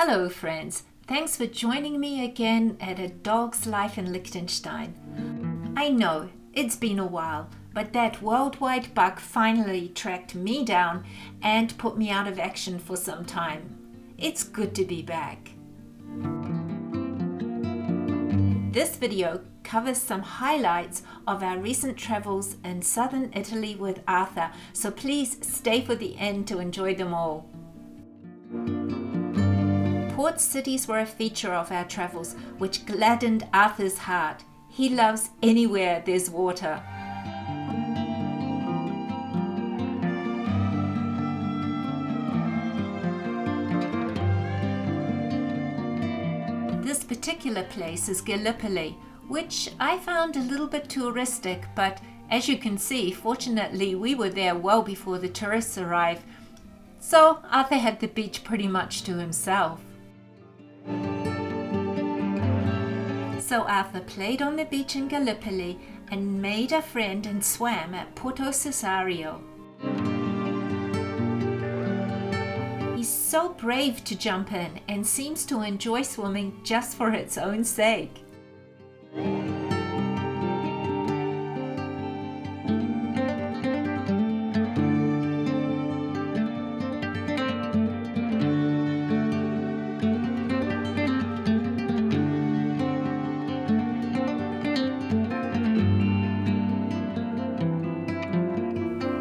Hello friends, thanks for joining me again at A Dog's Life in Liechtenstein. I know, it's been a while, but that worldwide bug finally tracked me down and put me out of action for some time. It's good to be back. This video covers some highlights of our recent travels in southern Italy with Arthur, so please stay for the end to enjoy them all. Port cities were a feature of our travels, which gladdened Arthur's heart. He loves anywhere there's water. This particular place is Gallipoli, which I found a little bit touristic, but as you can see, fortunately we were there well before the tourists arrived, so Arthur had the beach pretty much to himself. So Arthur played on the beach in Gallipoli and made a friend and swam at Porto Cesario. He's so brave to jump in and seems to enjoy swimming just for its own sake.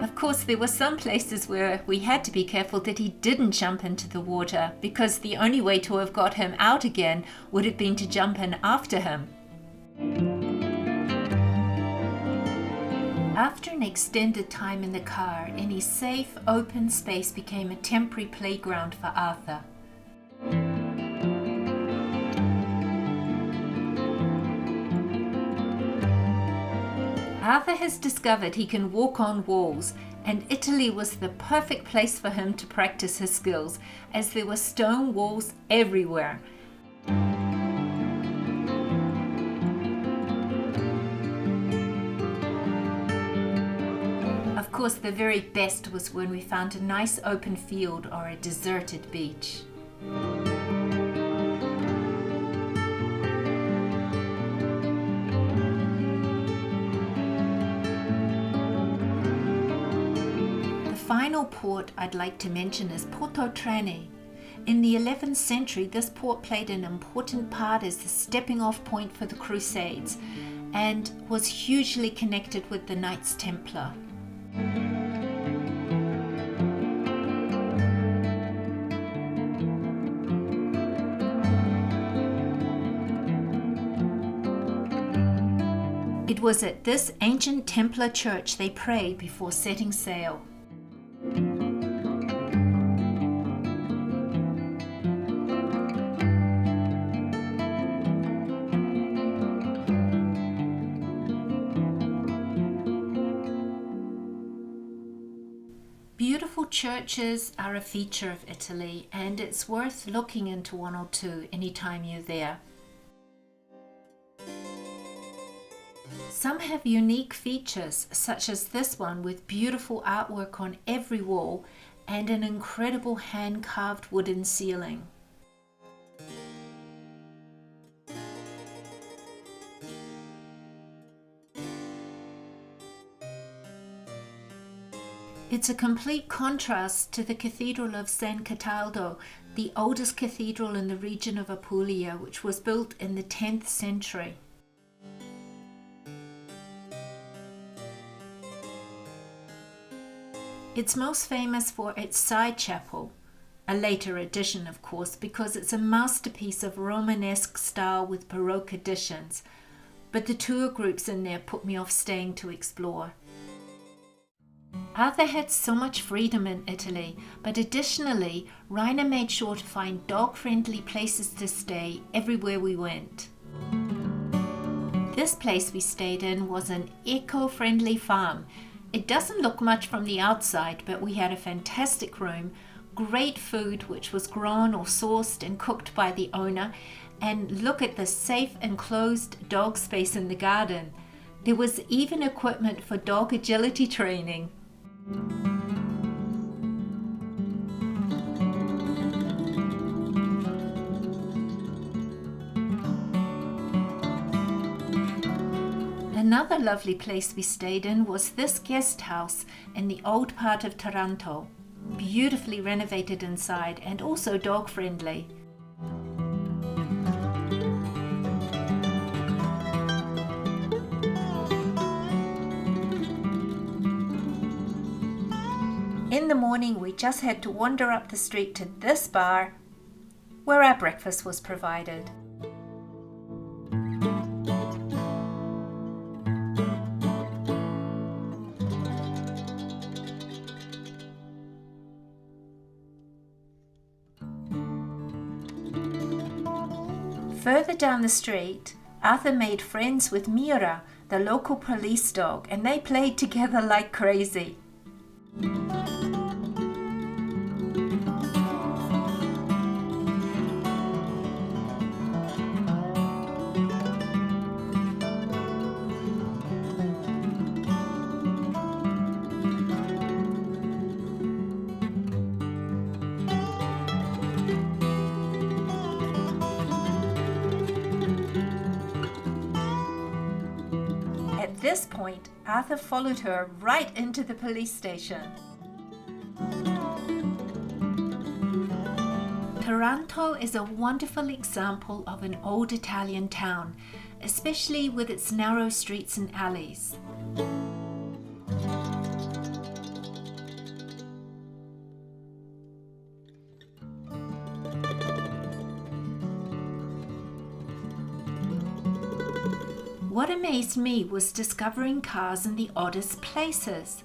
Of course, there were some places where we had to be careful that he didn't jump into the water, because the only way to have got him out again would have been to jump in after him. After an extended time in the car, any safe, open space became a temporary playground for Arthur. Arthur has discovered he can walk on walls, and Italy was the perfect place for him to practice his skills, as there were stone walls everywhere. Of course, the very best was when we found a nice open field or a deserted beach. The final port I'd like to mention is Porto Trani. In the 11th century, this port played an important part as the stepping off point for the Crusades and was hugely connected with the Knights Templar. It was at this ancient Templar church they prayed before setting sail. Beautiful churches are a feature of Italy, and it's worth looking into one or two anytime you're there. Some have unique features, such as this one with beautiful artwork on every wall and an incredible hand-carved wooden ceiling. It's a complete contrast to the Cathedral of San Cataldo, the oldest cathedral in the region of Apulia, which was built in the 10th century. It's most famous for its side chapel, a later addition of course, because it's a masterpiece of Romanesque style with Baroque additions, but the tour groups in there put me off staying to explore. Arthur had so much freedom in Italy, but additionally, Rainer made sure to find dog-friendly places to stay everywhere we went. This place we stayed in was an eco-friendly farm. It doesn't look much from the outside, but we had a fantastic room, great food which was grown or sourced and cooked by the owner, and look at the safe enclosed dog space in the garden. There was even equipment for dog agility training. Another lovely place we stayed in was this guest house in the old part of Taranto. Beautifully renovated inside and also dog friendly. In the morning we just had to wander up the street to this bar where our breakfast was provided. Further down the street, Arthur made friends with Mira, the local police dog, and they played together like crazy. At this point, Arthur followed her right into the police station. Taranto is a wonderful example of an old Italian town, especially with its narrow streets and alleys. What amazed me was discovering cars in the oddest places.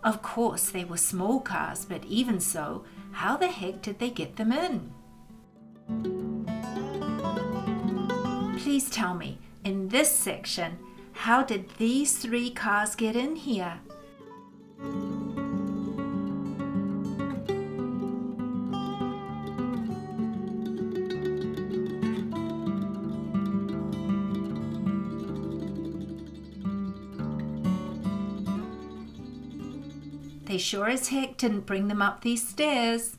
Of course, they were small cars, but even so, how the heck did they get them in? Please tell me, in this section, how did these 3 cars get in here? They sure as heck didn't bring them up these stairs.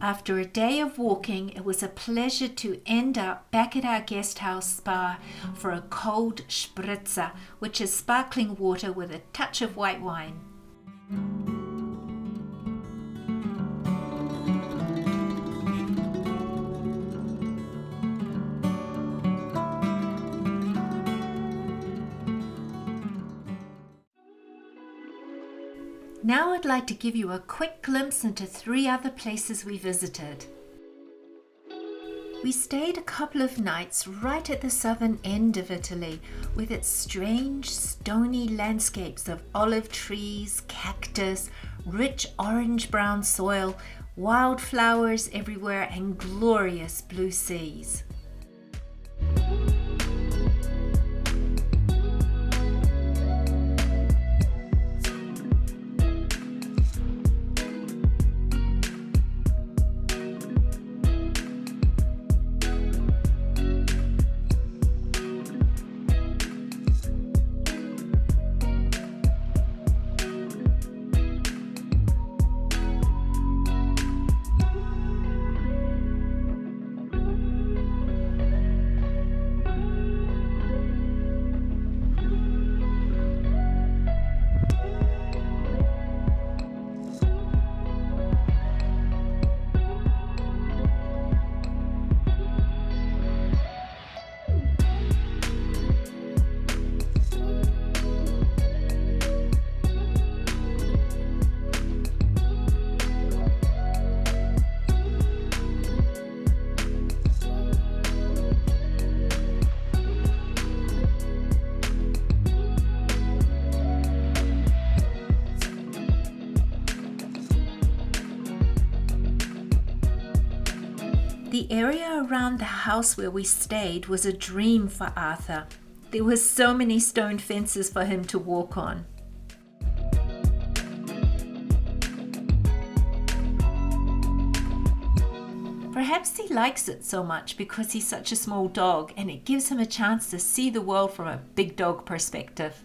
After a day of walking, it was a pleasure to end up back at our guest house spa for a cold spritzer, which is sparkling water with a touch of white wine. Now I'd like to give you a quick glimpse into 3 other places we visited. We stayed a couple of nights right at the southern end of Italy with its strange stony landscapes of olive trees, cactus, rich orange-brown soil, wildflowers everywhere and glorious blue seas. The area around the house where we stayed was a dream for Arthur. There were so many stone fences for him to walk on. Perhaps he likes it so much because he's such a small dog and it gives him a chance to see the world from a big dog perspective.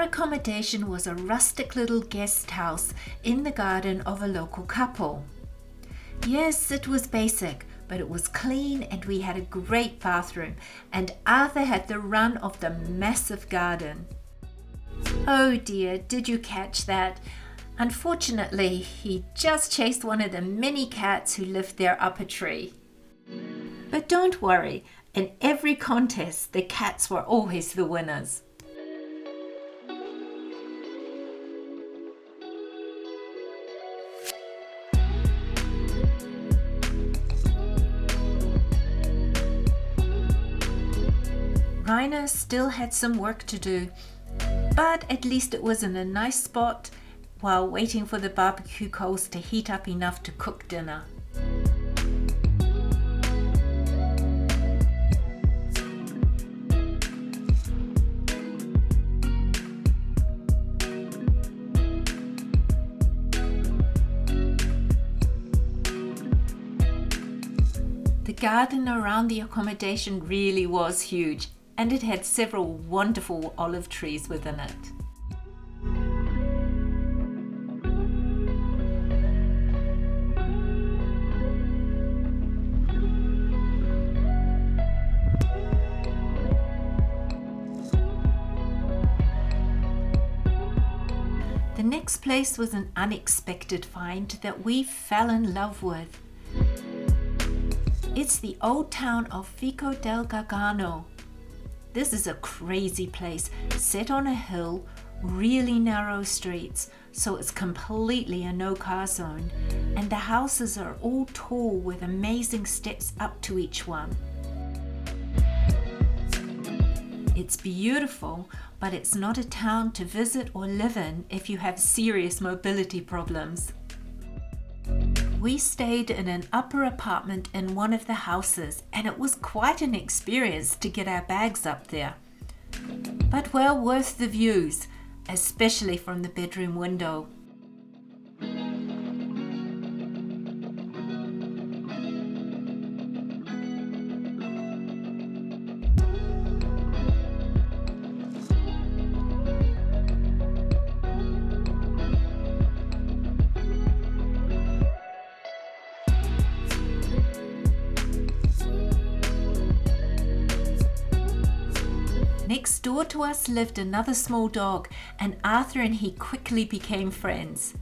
accommodation was a rustic little guest house in the garden of a local couple. Yes, it was basic, but it was clean and we had a great bathroom, and Arthur had the run of the massive garden. Oh dear, did you catch that? Unfortunately, he just chased one of the many cats who lived there up a tree. But don't worry, in every contest, the cats were always the winners. Rainer still had some work to do, but at least it was in a nice spot while waiting for the barbecue coals to heat up enough to cook dinner. The garden around the accommodation really was huge, and it had several wonderful olive trees within it. The next place was an unexpected find that we fell in love with. It's the old town of Vico del Gargano. This is a crazy place, set on a hill, really narrow streets, so it's completely a no-car zone, and the houses are all tall with amazing steps up to each one. It's beautiful, but it's not a town to visit or live in if you have serious mobility problems. We stayed in an upper apartment in one of the houses, and it was quite an experience to get our bags up there. But well worth the views, especially from the bedroom window. Next door to us lived another small dog, and Arthur and he quickly became friends.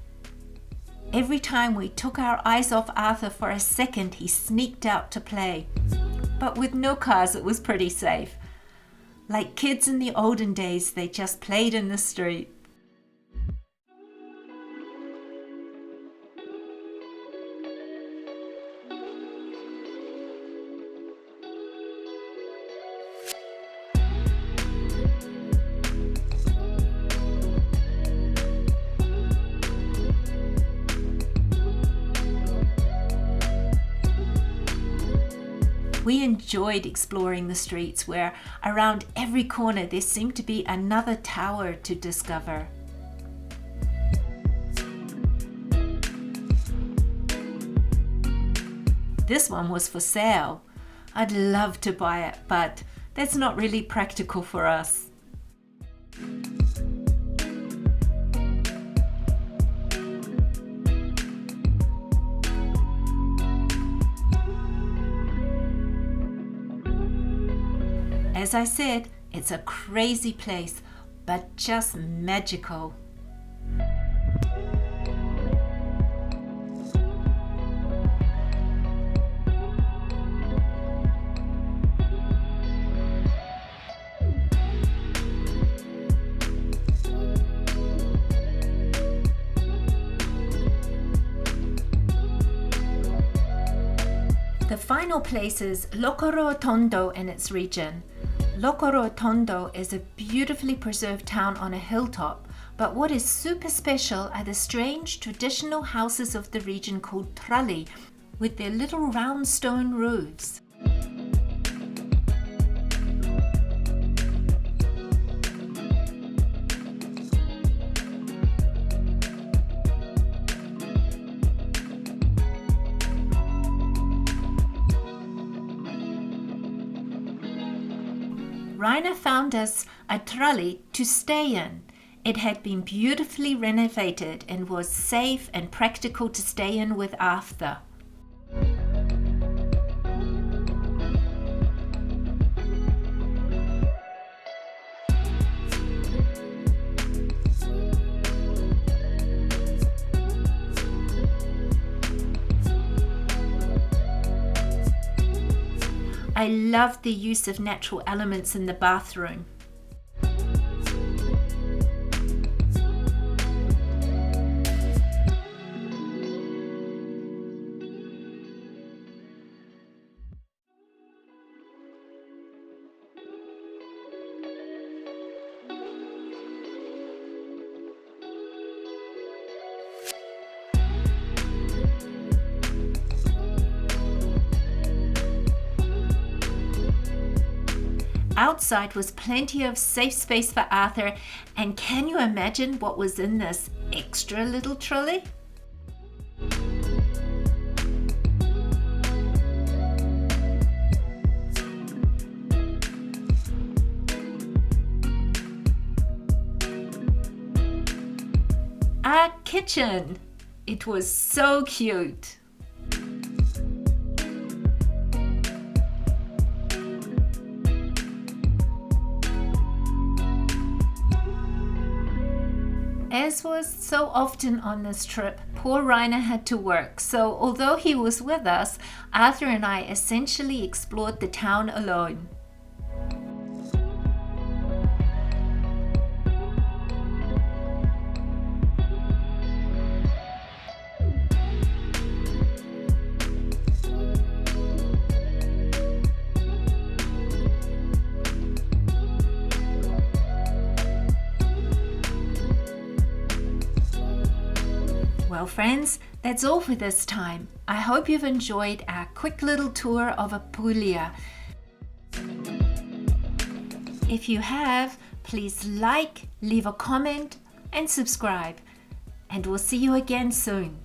Every time we took our eyes off Arthur for a second, he sneaked out to play. But with no cars, it was pretty safe. Like kids in the olden days, they just played in the street. We enjoyed exploring the streets where around every corner there seemed to be another tower to discover. This one was for sale. I'd love to buy it, but that's not really practical for us. As I said, it's a crazy place, but just magical. The final place is Loro Tondo in its region. Loro Tondo is a beautifully preserved town on a hilltop, but what is super special are the strange traditional houses of the region called tralli, with their little round stone roofs. Rainer found us a tralli to stay in. It had been beautifully renovated and was safe and practical to stay in with Arthur. I loved the use of natural elements in the bathroom. Outside was plenty of safe space for Arthur, and can you imagine what was in this extra little trolley? Our kitchen! It was so cute! As was so often on this trip, poor Rainer had to work, so although he was with us, Arthur and I essentially explored the town alone. Well friends, that's all for this time. I hope you've enjoyed our quick little tour of Apulia. If you have, please like, leave a comment and subscribe. And we'll see you again soon.